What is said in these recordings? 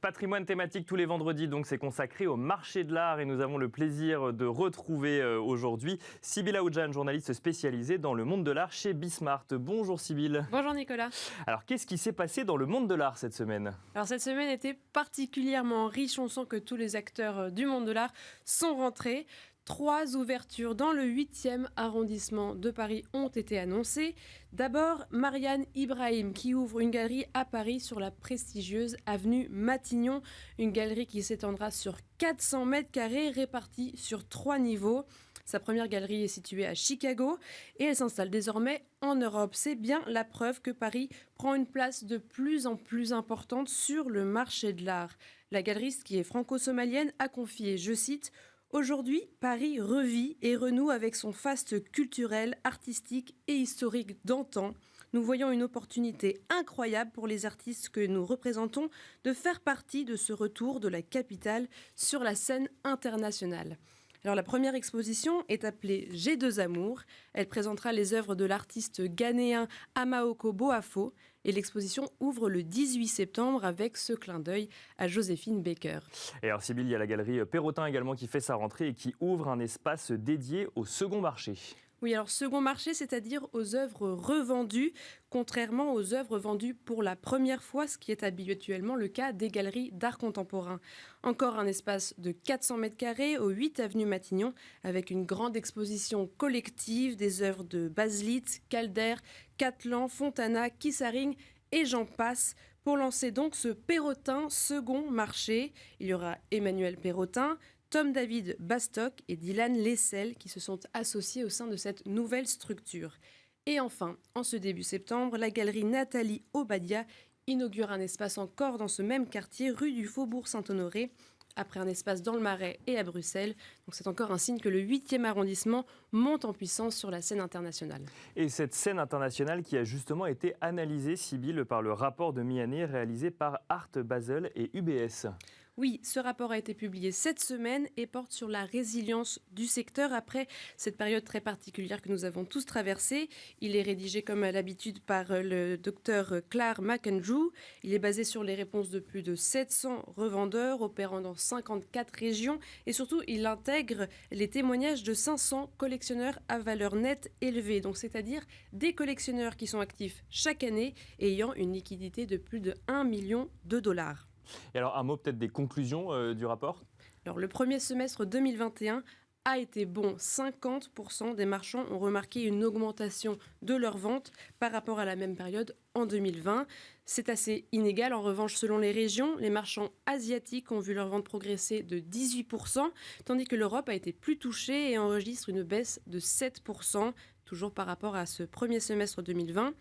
Patrimoine thématique tous les vendredis, donc c'est consacré au marché de l'art et nous avons le plaisir de retrouver aujourd'hui Sybille Aoudjan, journaliste spécialisée dans le monde de l'art chez Bismart. Bonjour Sybille. Bonjour Nicolas. Alors qu'est-ce qui s'est passé dans le monde de l'art cette semaine ? Alors cette semaine était particulièrement riche, on sent que tous les acteurs du monde de l'art sont rentrés. 3 ouvertures dans le 8e arrondissement de Paris ont été annoncées. D'abord, Marianne Ibrahim qui ouvre une galerie à Paris sur la prestigieuse avenue Matignon. Une galerie qui s'étendra sur 400 mètres carrés répartis sur 3 niveaux. Sa première galerie est située à Chicago et elle s'installe désormais en Europe. C'est bien la preuve que Paris prend une place de plus en plus importante sur le marché de l'art. La galeriste, qui est franco-somalienne, a confié, je cite, « Aujourd'hui, Paris revit et renoue avec son faste culturel, artistique et historique d'antan. Nous voyons une opportunité incroyable pour les artistes que nous représentons de faire partie de ce retour de la capitale sur la scène internationale. » Alors la première exposition est appelée J'ai deux amours. Elle présentera les œuvres de l'artiste ghanéen Amaoko Boafo et l'exposition ouvre le 18 septembre avec ce clin d'œil à Joséphine Baker. Et alors Sybille, il y a la galerie Perrotin également qui fait sa rentrée et qui ouvre un espace dédié au second marché. Oui, alors second marché, c'est-à-dire aux œuvres revendues, contrairement aux œuvres vendues pour la première fois, ce qui est habituellement le cas des galeries d'art contemporain. Encore un espace de 400 mètres carrés au 8 avenue Matignon, avec une grande exposition collective des œuvres de Baselitz, Calder, Cattelan, Fontana, Kissaring et j'en passe. Pour lancer donc ce Perrotin second marché, il y aura Emmanuel Perrotin, Tom David Bastock et Dylan Lessel qui se sont associés au sein de cette nouvelle structure. Et enfin, en ce début septembre, la galerie Nathalie Obadia inaugure un espace encore dans ce même quartier, rue du Faubourg Saint-Honoré, après un espace dans le Marais et à Bruxelles. Donc c'est encore un signe que le 8e arrondissement monte en puissance sur la scène internationale. Et cette scène internationale qui a justement été analysée, Sybille, par le rapport de mi-année réalisé par Art Basel et UBS. Oui, ce rapport a été publié cette semaine et porte sur la résilience du secteur après cette période très particulière que nous avons tous traversée. Il est rédigé comme à l'habitude par le docteur Clare McAndrew. Il est basé sur les réponses de plus de 700 revendeurs opérant dans 54 régions et surtout il intègre les témoignages de 500 collectionneurs à valeur nette élevée, donc c'est-à-dire des collectionneurs qui sont actifs chaque année et ayant une liquidité de plus de 1 million de dollars. Et alors un mot peut-être des conclusions du rapport ? Alors, le premier semestre 2021 a été bon. 50% des marchands ont remarqué une augmentation de leurs ventes par rapport à la même période en 2020. C'est assez inégal. En revanche, selon les régions, les marchands asiatiques ont vu leurs ventes progresser de 18%, tandis que l'Europe a été plus touchée et enregistre une baisse de 7%, toujours par rapport à ce premier semestre 2020.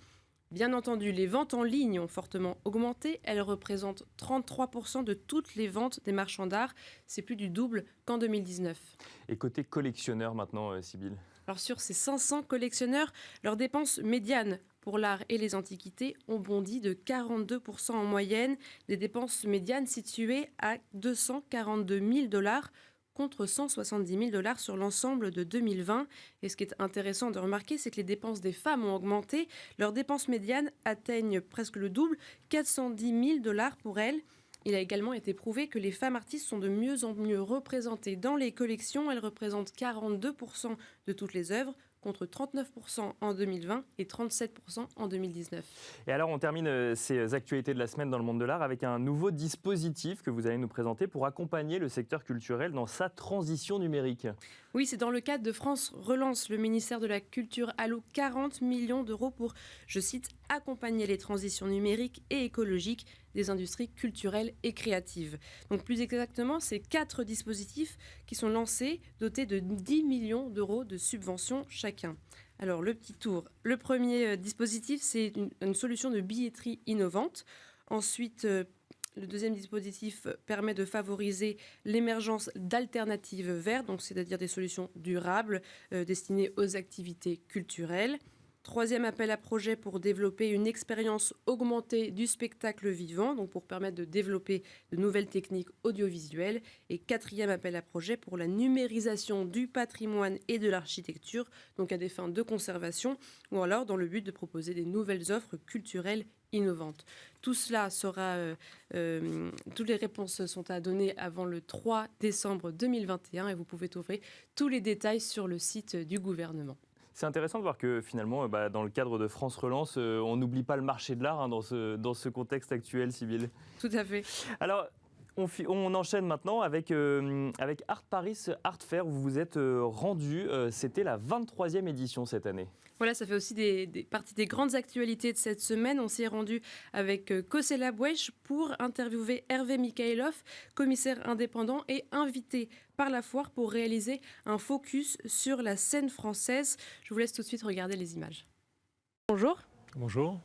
Bien entendu, les ventes en ligne ont fortement augmenté. Elles représentent 33% de toutes les ventes des marchands d'art. C'est plus du double qu'en 2019. Et côté collectionneur maintenant, Sybille ? Alors sur ces 500 collectionneurs, leurs dépenses médianes pour l'art et les antiquités ont bondi de 42% en moyenne. Des dépenses médianes situées à 242 000 dollars contre 170 000 dollars sur l'ensemble de 2020. Et ce qui est intéressant de remarquer, c'est que les dépenses des femmes ont augmenté. Leurs dépenses médianes atteignent presque le double, 410 000 dollars pour elles. Il a également été prouvé que les femmes artistes sont de mieux en mieux représentées dans les collections. Elles représentent 42% de toutes les œuvres, contre 39% en 2020 et 37% en 2019. Et alors on termine ces actualités de la semaine dans le monde de l'art avec un nouveau dispositif que vous allez nous présenter pour accompagner le secteur culturel dans sa transition numérique. Oui, c'est dans le cadre de France Relance. Le ministère de la Culture alloue 40 millions d'euros pour, je cite, accompagner les transitions numériques et écologiques des industries culturelles et créatives. Donc plus exactement, c'est 4 dispositifs qui sont lancés, dotés de 10 millions d'euros de subventions chacun. Alors le petit tour. Le premier dispositif, c'est une solution de billetterie innovante. Ensuite, le deuxième dispositif permet de favoriser l'émergence d'alternatives vertes, donc c'est-à-dire des solutions durables destinées aux activités culturelles. Troisième appel à projet pour développer une expérience augmentée du spectacle vivant, donc pour permettre de développer de nouvelles techniques audiovisuelles. Et quatrième appel à projet pour la numérisation du patrimoine et de l'architecture, donc à des fins de conservation, ou alors dans le but de proposer des nouvelles offres culturelles innovantes. Tout cela toutes les réponses sont à donner avant le 3 décembre 2021 et vous pouvez trouver tous les détails sur le site du gouvernement. C'est intéressant de voir que finalement, dans le cadre de France Relance, on n'oublie pas le marché de l'art dans ce contexte actuel, Sybille. Tout à fait. Alors, on enchaîne maintenant avec Art Paris Art Fair où vous vous êtes rendu. C'était la 23e édition cette année. Voilà, ça fait aussi partie des grandes actualités de cette semaine. On s'y est rendu avec Kosela Bouech pour interviewer Hervé Mikhailov, commissaire indépendant et invité par la foire pour réaliser un focus sur la scène française. Je vous laisse tout de suite regarder les images. Bonjour. Bonjour.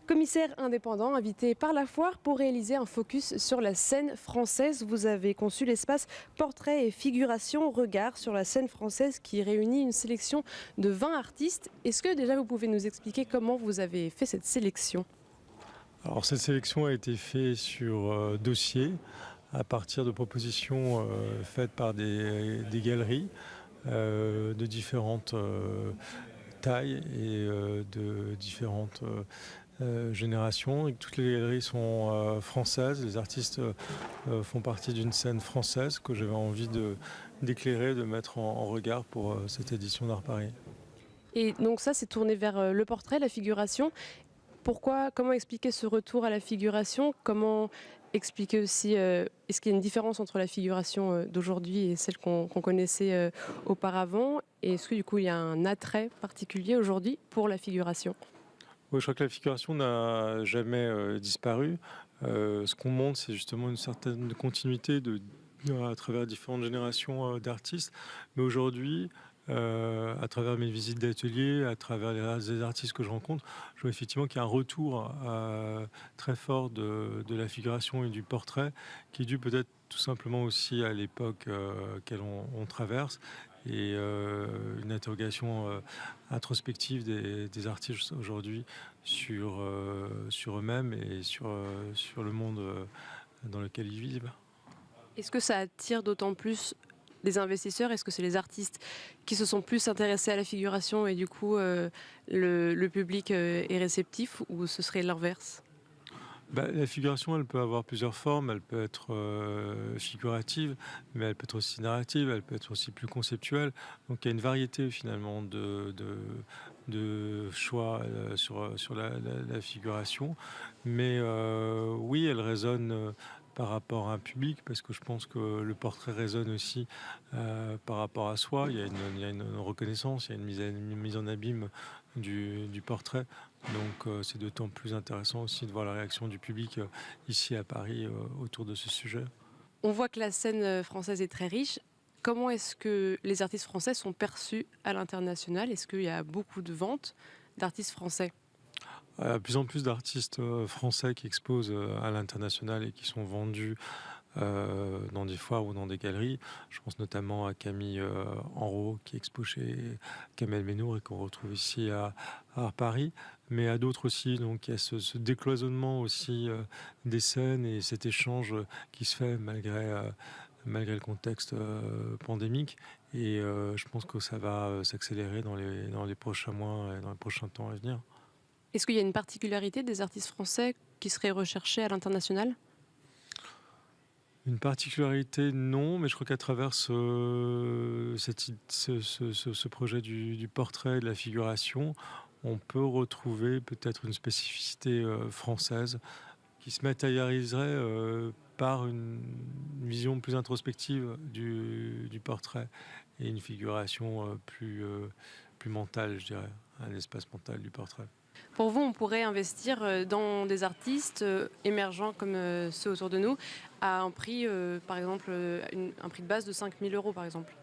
Commissaire indépendant, invité par la foire pour réaliser un focus sur la scène française. Vous avez conçu l'espace Portrait et Figuration Regard sur la scène française qui réunit une sélection de 20 artistes. Est-ce que déjà vous pouvez nous expliquer comment vous avez fait cette sélection ? Alors cette sélection a été faite sur dossier à partir de propositions faites par des galeries de différentes tailles et de différentes génération et que toutes les galeries sont françaises. Les artistes font partie d'une scène française que j'avais envie d'éclairer, de mettre en regard pour cette édition d'Art Paris. Et donc ça, c'est tourné vers le portrait, la figuration. Comment expliquer ce retour à la figuration ? Comment expliquer aussi, est-ce qu'il y a une différence entre la figuration d'aujourd'hui et celle qu'on connaissait auparavant ? Et est-ce que du coup, il y a un attrait particulier aujourd'hui pour la figuration ? Oui, je crois que la figuration n'a jamais disparu. Ce qu'on montre, c'est justement une certaine continuité à travers différentes générations d'artistes. Mais aujourd'hui, à travers mes visites d'atelier, à travers les artistes que je rencontre, je vois effectivement qu'il y a un retour très fort de la figuration et du portrait, qui est dû peut-être tout simplement aussi à l'époque qu'elle on traverse, et une interrogation introspective des artistes aujourd'hui sur eux-mêmes et sur le monde dans lequel ils vivent. Est-ce que ça attire d'autant plus les investisseurs ? Est-ce que c'est les artistes qui se sont plus intéressés à la figuration et du coup le public est réceptif, ou ce serait l'inverse ? La figuration, elle peut avoir plusieurs formes. Elle peut être figurative, mais elle peut être aussi narrative, elle peut être aussi plus conceptuelle. Donc il y a une variété finalement de choix sur la figuration. Mais oui, elle résonne par rapport à un public, parce que je pense que le portrait résonne aussi par rapport à soi. Il y a une reconnaissance, il y a une mise en abîme du portrait. Donc c'est d'autant plus intéressant aussi de voir la réaction du public ici à Paris autour de ce sujet. On voit que la scène française est très riche. Comment est-ce que les artistes français sont perçus à l'international ? Est-ce qu'il y a beaucoup de ventes d'artistes français ? Il y a de plus en plus d'artistes français qui exposent à l'international et qui sont vendus dans des foires ou dans des galeries. Je pense notamment à Camille Enrault qui expose chez Kamel Ménour et qu'on retrouve ici à Paris, mais à d'autres aussi. Donc il y a ce décloisonnement aussi des scènes et cet échange qui se fait malgré le contexte pandémique. Et je pense que ça va s'accélérer dans les prochains mois et dans les prochains temps à venir. Est-ce qu'il y a une particularité des artistes français qui seraient recherchés à l'international ? Une particularité, non, mais je crois qu'à travers ce projet du portrait et de la figuration, on peut retrouver peut-être une spécificité française qui se matérialiserait par une vision plus introspective du portrait et une figuration plus mentale, je dirais, un espace mental du portrait. Pour vous, on pourrait investir dans des artistes émergents comme ceux autour de nous à un prix, par exemple, un prix de base de 5 000 € par exemple.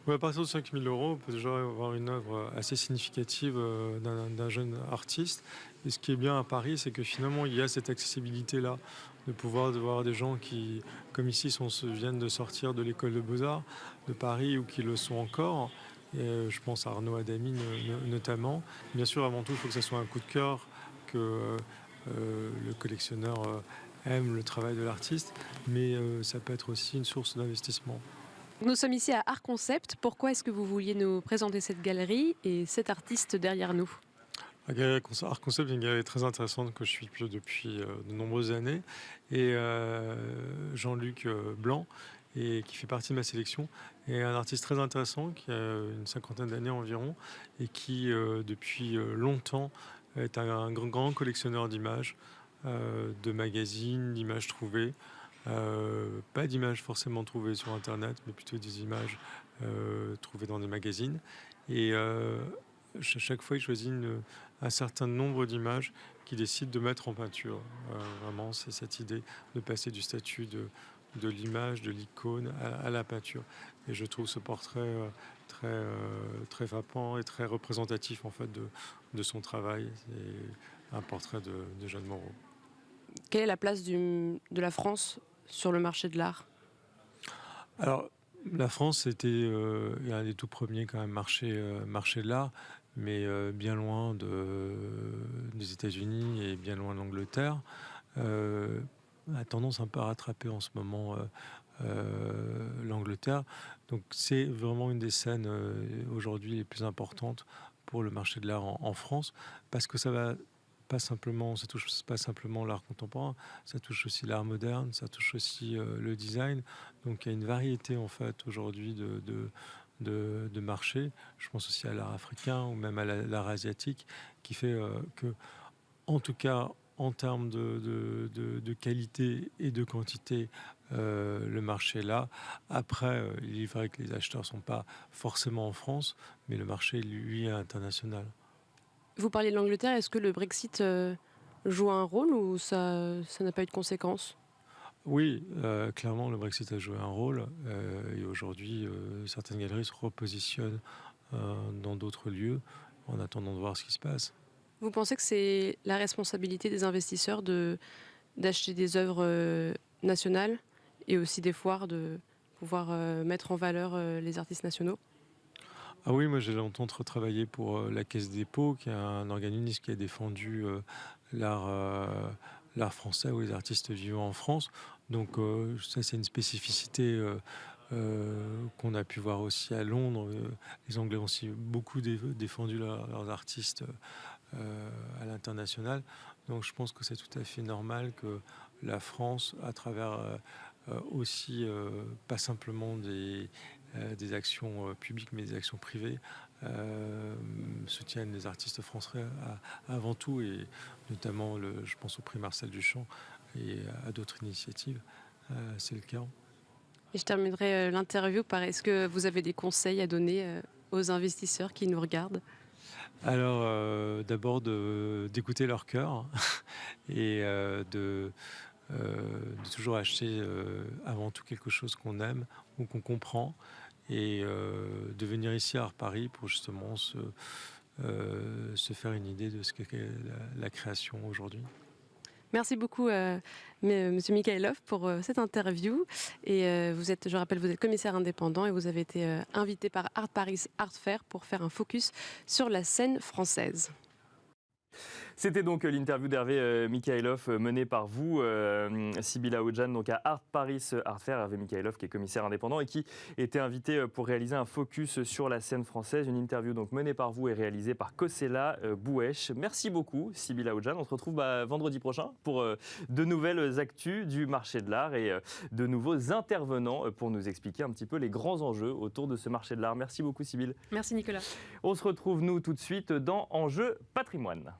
Oui, à partir de 5 000 €, on peut déjà avoir une œuvre assez significative d'un jeune artiste. Et ce qui est bien à Paris, c'est que finalement, il y a cette accessibilité-là, de pouvoir voir des gens qui, comme ici, viennent de sortir de l'école de Beaux-Arts de Paris ou qui le sont encore. Et je pense à Arnaud Adami notamment. Bien sûr, avant tout, il faut que ça soit un coup de cœur, que le collectionneur aime le travail de l'artiste, mais ça peut être aussi une source d'investissement. Nous sommes ici à Art Concept. Pourquoi est-ce que vous vouliez nous présenter cette galerie et cet artiste derrière nous ? La galerie Art Concept est une galerie très intéressante que je suis depuis de nombreuses années. Et Jean-Luc Blanc, qui fait partie de ma sélection, est un artiste très intéressant qui a une cinquantaine d'années environ et qui, depuis longtemps, est un grand collectionneur d'images, de magazines, d'images trouvées. Pas d'images forcément trouvées sur Internet, mais plutôt des images trouvées dans des magazines. Et chaque fois, il choisit un certain nombre d'images qu'il décide de mettre en peinture. Vraiment, c'est cette idée de passer du statut de l'image, de l'icône à la peinture. Et je trouve ce portrait très frappant et très représentatif en fait de son travail. C'est un portrait de Jeanne Moreau. Quelle est la place de la France sur le marché de l'art? Alors, la France, c'était un des tout premiers quand même marché de l'art, mais bien loin des États-Unis et bien loin de l'Angleterre. A tendance un peu à rattraper en ce moment l'Angleterre. Donc c'est vraiment une des scènes aujourd'hui les plus importantes pour le marché de l'art en France, parce que ça touche pas simplement l'art contemporain, ça touche aussi l'art moderne, ça touche aussi le design. Donc il y a une variété en fait aujourd'hui de marchés. Je pense aussi à l'art africain ou même à l'art asiatique, qui fait que, en tout cas, en termes de qualité et de quantité, le marché est là. Après, il est vrai que les acheteurs ne sont pas forcément en France, mais le marché, lui, est international. Vous parliez de l'Angleterre, est-ce que le Brexit joue un rôle ou ça n'a pas eu de conséquences? Oui, clairement, le Brexit a joué un rôle. Et aujourd'hui, certaines galeries se repositionnent dans d'autres lieux en attendant de voir ce qui se passe. Vous pensez que c'est la responsabilité des investisseurs d'acheter des œuvres nationales et aussi des foires de pouvoir mettre en valeur les artistes nationaux? Ah oui, moi j'ai longtemps travaillé pour la Caisse des dépôts, qui est un organisme qui a défendu l'art français ou les artistes vivants en France. Donc ça, c'est une spécificité qu'on a pu voir aussi à Londres. Les Anglais ont aussi beaucoup défendu leurs artistes à l'international. Donc je pense que c'est tout à fait normal que la France, à travers aussi pas simplement des actions publiques, mais des actions privées, soutiennent les artistes français avant tout, et notamment, je pense au prix Marcel Duchamp et à d'autres initiatives. C'est le cas. Et je terminerai l'interview par est-ce que vous avez des conseils à donner aux investisseurs qui nous regardent? Alors, d'abord d'écouter leur cœur et de toujours acheter avant tout quelque chose qu'on aime ou qu'on comprend, et de venir ici à Art Paris pour justement se faire une idée de ce qu'est la création aujourd'hui. Merci beaucoup, Monsieur Mikhailov, pour cette interview. Et je rappelle, vous êtes commissaire indépendant et vous avez été invité par Art Paris Art Fair pour faire un focus sur la scène française. C'était donc l'interview d'Hervé Mikhailov menée par vous, Sybilla Oudjan, donc à Art Paris Art Fair. Hervé Mikhailov qui est commissaire indépendant et qui était invité pour réaliser un focus sur la scène française. Une interview donc menée par vous et réalisée par Kosela Bouesh. Merci beaucoup, Sybilla Oudjan. On se retrouve vendredi prochain pour de nouvelles actus du marché de l'art et de nouveaux intervenants pour nous expliquer un petit peu les grands enjeux autour de ce marché de l'art. Merci beaucoup, Sybille. Merci, Nicolas. On se retrouve, nous, tout de suite dans Enjeux Patrimoine.